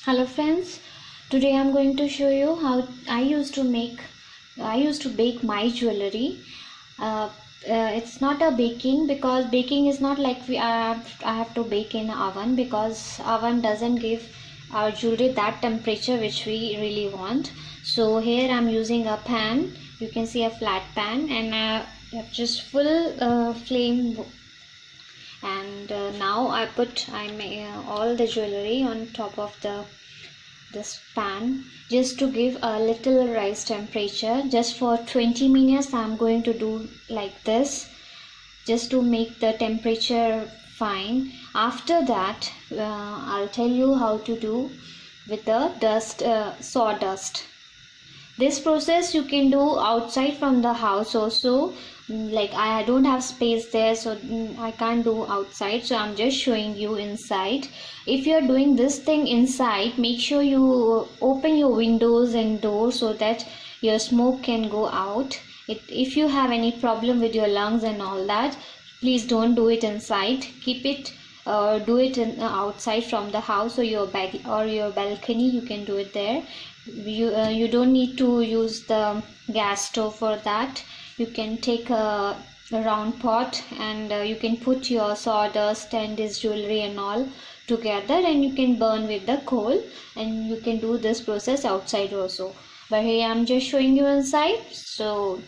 Hello friends, today I'm going to show you how I used to bake my jewelry. It's not a baking because baking is not like I have to bake in oven, because oven doesn't give our jewelry that temperature which we really want. So here I'm using a pan. You can see a flat pan, and I have just full flame, and now I make all the jewelry on top of this pan just to give a little rise temperature. Just for 20 minutes I'm going to do like this, just to make the temperature fine. After that I'll tell you how to do with the sawdust. This process you can do outside from the house also. Like I don't have space there, so I can't do outside, so I'm just showing you inside. If you're doing this thing inside, make sure you open your windows and doors so that your smoke can go out. If you have any problem with your lungs and all that, please don't do it inside. Keep it do it outside from the house, or your balcony. You can do it there. You don't need to use the gas stove for that. You can take a round pot, and you can put your sawdust and this jewelry and all together, and you can burn with the coal, and you can do this process outside also. But here I'm just showing you inside, so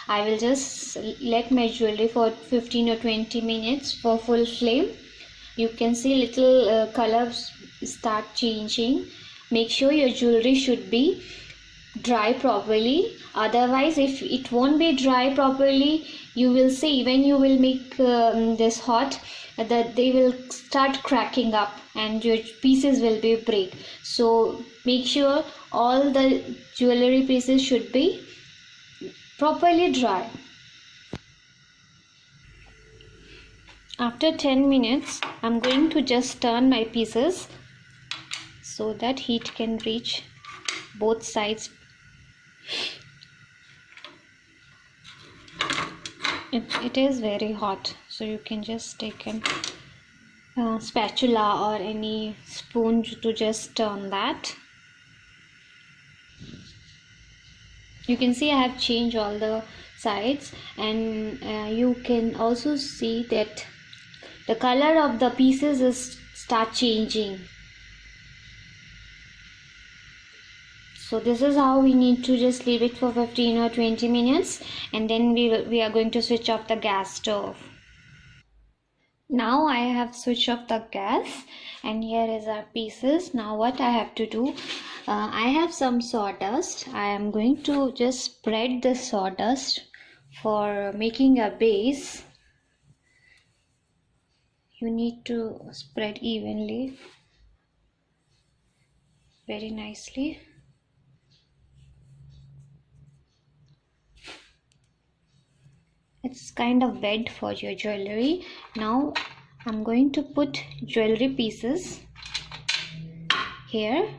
I will just let my jewelry for 15 or 20 minutes for full flame. You can see little colors start changing. Make sure your jewelry should be dry properly, otherwise if it won't be dry properly, you will see when you will make this hot, that they will start cracking up and your pieces will be break. So make sure all the jewelry pieces should be properly dry. After 10 minutes I'm going to just turn my pieces so that heat can reach both sides. It is very hot, so you can just take a spatula or any spoon to just turn that. You can see I have changed all the sides, and you can also see that the color of the pieces is start changing. So this is how we need to just leave it for 15 or 20 minutes, and then we are going to switch off the gas stove. Now I have switched off the gas, and here is our pieces. Now what I have to do, I have some sawdust. I am going to just spread the sawdust for making a base. You need to spread evenly, very nicely. It's kind of wet for your jewelry. Now I'm going to put jewelry pieces here.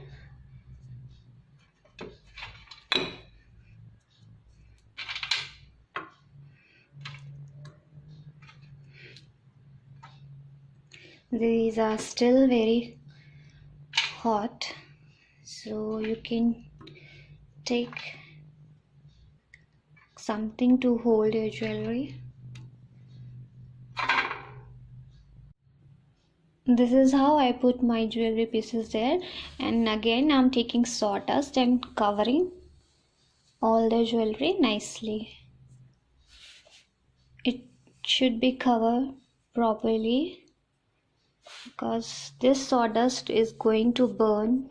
These are still very hot, so you can take something to hold your jewelry. This is how I put my jewelry pieces there, and again I'm taking sawdust and covering all the jewelry nicely. It should be covered properly, because this sawdust is going to burn,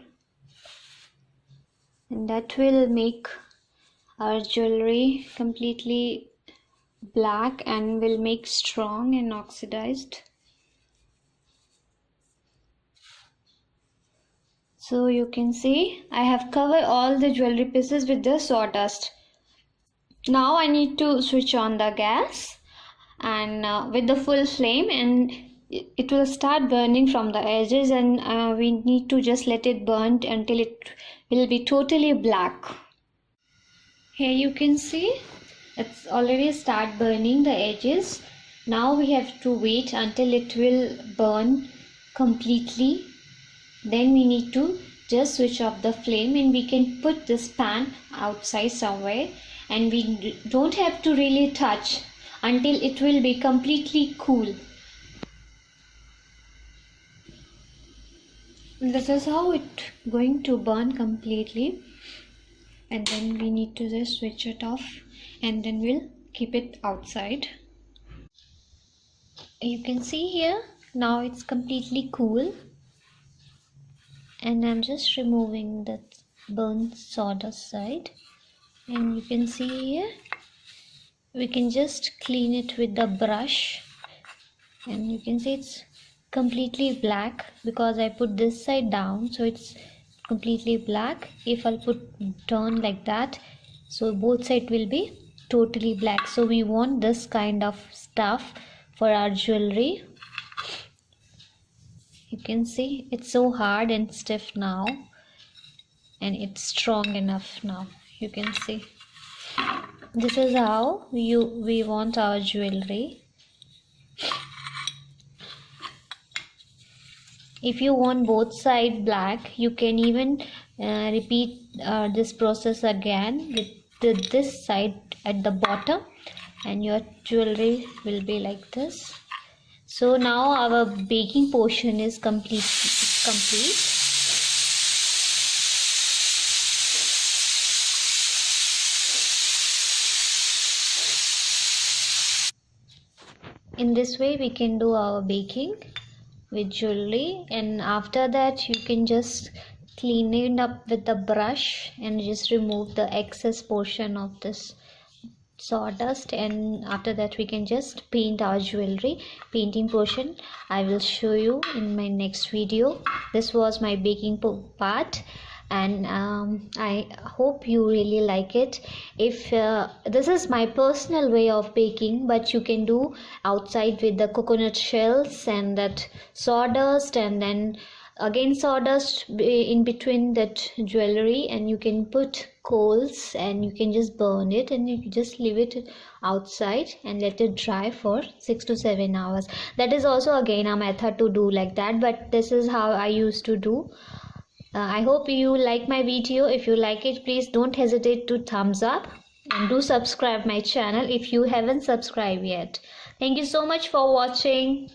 and that will make our jewelry completely black and will make strong and oxidized. So you can see I have covered all the jewelry pieces with the sawdust. Now I need to switch on the gas, and with the full flame, and it will start burning from the edges, and we need to just let it burn until it will be totally black. Here you can see it's already start burning the edges. Now we have to wait until it will burn completely. Then we need to just switch off the flame and we can put this pan outside somewhere, and we don't have to really touch until it will be completely cool. This is how it going to burn completely, and then we need to just switch it off, and then we'll keep it outside. You can see here now it's completely cool, and I'm just removing the burnt sawdust side, and you can see here we can just clean it with the brush, and you can see it's completely black because I put this side down, so it's completely black. If I'll turn like that, so both sides will be totally black. So we want this kind of stuff for our jewelry. You can see it's so hard and stiff now, and it's strong enough now. You can see this is how we want our jewelry. If you want both side black, you can even repeat this process again with this side at the bottom, and your jewelry will be like this. So now our baking portion is complete. In this way we can do our baking with jewelry, and after that you can just clean it up with the brush and just remove the excess portion of this sawdust, and after that we can just paint our jewelry. Painting portion I will show you in my next video. This was my baking part, and I hope you really like it. If this is my personal way of baking, but you can do outside with the coconut shells and that sawdust, and then again sawdust in between that jewelry, and you can put coals and you can just burn it, and you just leave it outside and let it dry for 6 to 7 hours. That is also again a method to do like that, but this is how I used to do. I hope you like my video. If you like it, please don't hesitate to thumbs up, and do subscribe my channel if you haven't subscribed yet. Thank you so much for watching.